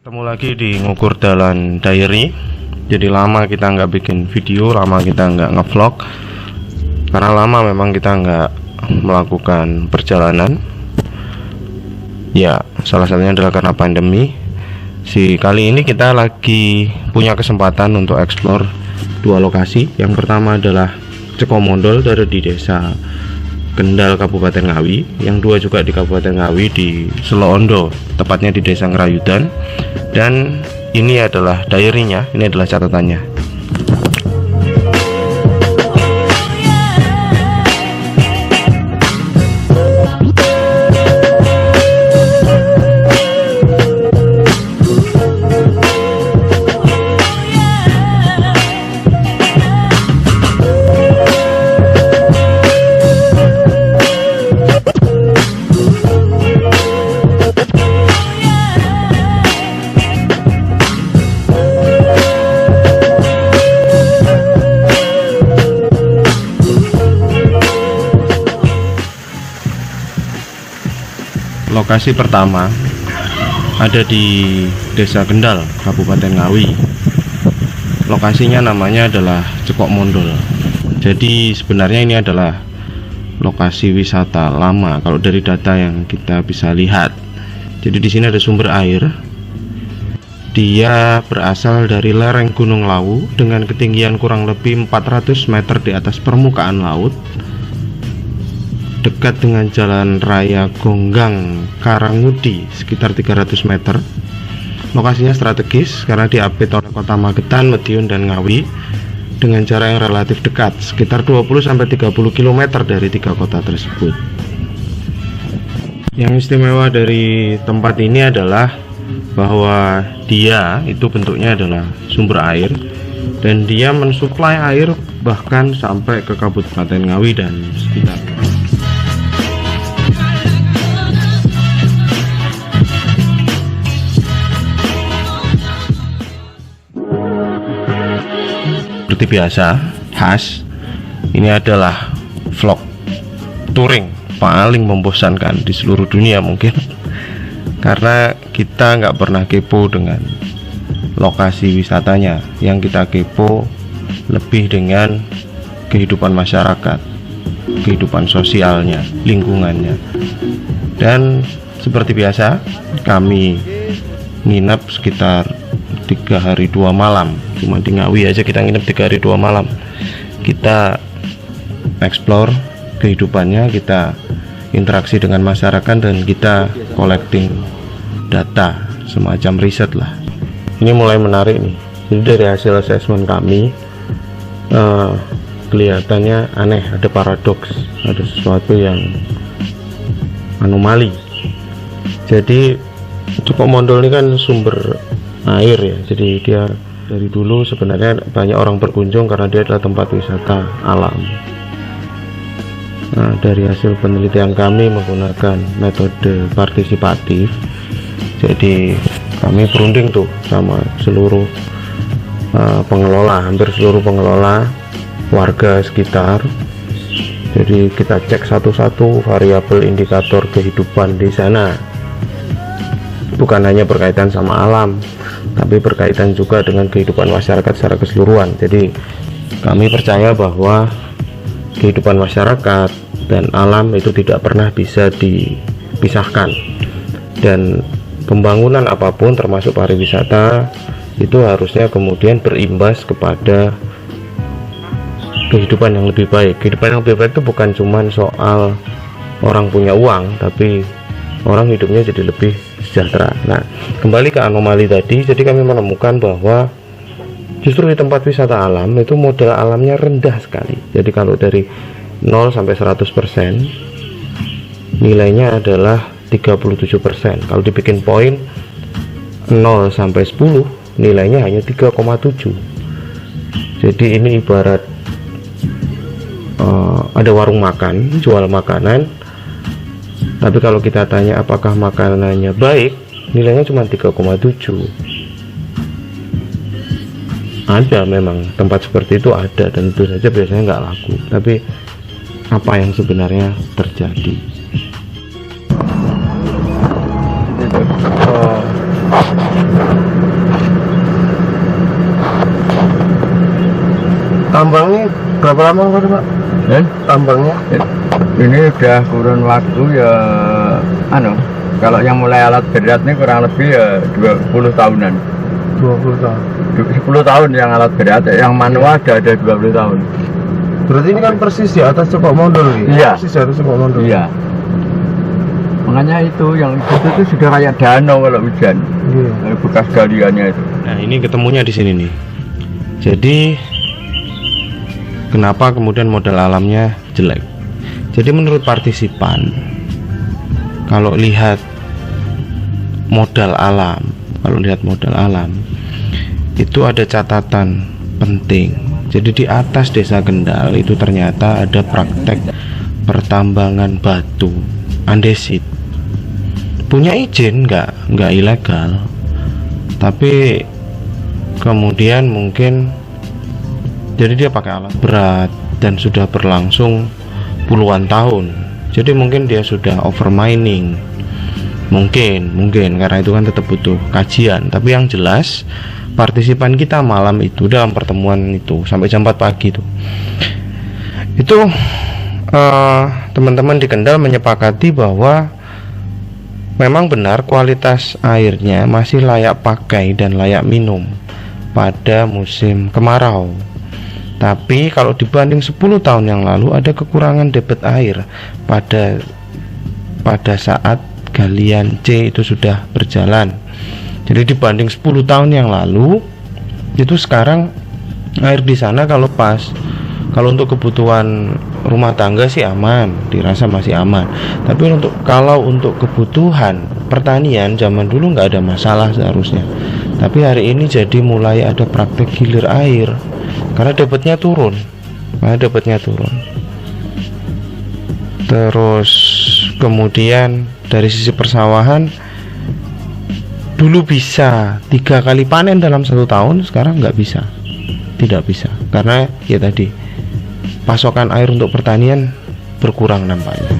Ketemu lagi di Ngukur Dalan Diary. Jadi lama kita nggak bikin video, lama kita nggak ngevlog, karena lama memang kita nggak melakukan perjalanan. Ya, salah satunya adalah karena pandemi. Kali ini kita lagi punya kesempatan untuk eksplor dua lokasi. Yang pertama adalah Cekomondol dari di desa Kendal Kabupaten Ngawi, yang dua juga di Kabupaten Ngawi di Seloondo, tepatnya di desa Ngerayudan. Dan ini adalah diary-nya, ini adalah catatannya. Lokasi pertama ada di Desa Kendal, Kabupaten Ngawi. Lokasinya namanya adalah Cekomondol. Jadi sebenarnya ini adalah lokasi wisata lama kalau dari data yang kita bisa lihat. Jadi di sini ada sumber air. Dia berasal dari lereng Gunung Lawu dengan ketinggian kurang lebih 400 meter di atas permukaan laut, dekat dengan jalan raya Gonggang Karangudi sekitar 300 meter. Lokasinya strategis karena diapit oleh kota Magetan, Madiun, dan Ngawi dengan jarak yang relatif dekat, sekitar 20-30 km dari tiga kota tersebut. Yang istimewa dari tempat ini adalah bahwa dia itu bentuknya adalah sumber air, dan dia mensuplai air bahkan sampai ke Kabupaten Ngawi dan sekitar. Seperti biasa, khas, ini adalah vlog touring paling membosankan di seluruh dunia mungkin, karena kita nggak pernah kepo dengan lokasi wisatanya. Yang kita kepo lebih dengan kehidupan masyarakat, kehidupan sosialnya, lingkungannya. Dan seperti biasa, kami nginep sekitar 3 hari 2 malam. Cuma di Ngawi aja kita nginep 3 hari 2 malam. Kita explore kehidupannya, kita interaksi dengan masyarakat, dan kita collecting data, semacam riset lah. Ini mulai menarik nih. Jadi dari hasil assessment kami, kelihatannya aneh, ada paradoks, ada sesuatu yang anomali. Jadi Cekomondol ini kan sumber air ya, jadi dia dari dulu sebenarnya banyak orang berkunjung karena dia adalah tempat wisata alam. Nah, dari hasil penelitian kami menggunakan metode partisipatif, jadi kami berunding tuh sama seluruh pengelola, hampir seluruh pengelola, warga sekitar. Jadi kita cek satu-satu variabel indikator kehidupan di sana, bukan hanya berkaitan sama alam, tapi berkaitan juga dengan kehidupan masyarakat secara keseluruhan. Jadi kami percaya bahwa kehidupan masyarakat dan alam itu tidak pernah bisa dipisahkan, dan pembangunan apapun termasuk pariwisata itu harusnya kemudian berimbas kepada kehidupan yang lebih baik. Kehidupan yang lebih baik itu bukan cuma soal orang punya uang, tapi orang hidupnya jadi lebih sejahtera. Nah, kembali ke anomali tadi, jadi kami menemukan bahwa justru di tempat wisata alam itu modal alamnya rendah sekali. Jadi kalau dari 0 sampai 100%, nilainya adalah 37%. Kalau dibikin poin 0 sampai 10, nilainya hanya 3,7. Jadi ini ibarat ada warung makan, jual makanan, tapi kalau kita tanya apakah makanannya baik, nilainya cuma 3,7. Ada memang tempat seperti itu ada, dan itu saja biasanya nggak laku. Tapi apa yang sebenarnya terjadi? Tambangnya berapa lama Pak? Tambangnya? Ini udah kurun waktu ya, kalau yang mulai alat berat ini kurang lebih ya 20 tahunan. 20 tahun. 10 tahun yang alat berat, yang manual ada 20 tahun. Berarti ini kan persis di atas Cokok Mondol gitu? Iya. Persis harus Cokok Mondol? Iya. Makanya itu, yang itu sudah kayak danau kalau hujan. Iya. Bekas galiannya itu. Nah ini ketemunya di sini nih. Jadi kenapa kemudian modal alamnya jelek? Jadi menurut partisipan, kalau lihat modal alam, itu ada catatan penting. Jadi di atas desa Kendal itu ternyata ada praktek pertambangan batu andesit. Punya izin nggak ilegal, tapi kemudian mungkin jadi dia pakai alat berat dan sudah berlangsung puluhan tahun. Jadi mungkin dia sudah over mining. Mungkin karena itu kan tetap butuh kajian. Tapi yang jelas partisipan kita malam itu dalam pertemuan itu sampai jam 4 pagi itu teman-teman di Kendal menyepakati bahwa memang benar kualitas airnya masih layak pakai dan layak minum pada musim kemarau. Tapi kalau dibanding 10 tahun yang lalu ada kekurangan debit air pada saat galian C itu sudah berjalan. Jadi dibanding 10 tahun yang lalu itu sekarang air di sana kalau untuk kebutuhan rumah tangga sih aman, dirasa masih aman. Tapi kalau untuk kebutuhan pertanian zaman dulu nggak ada masalah seharusnya. Tapi hari ini jadi mulai ada praktek gilir air karena debitnya turun. Terus kemudian dari sisi persawahan dulu bisa 3 kali panen dalam 1 tahun, sekarang tidak bisa karena ya tadi pasokan air untuk pertanian berkurang nampaknya.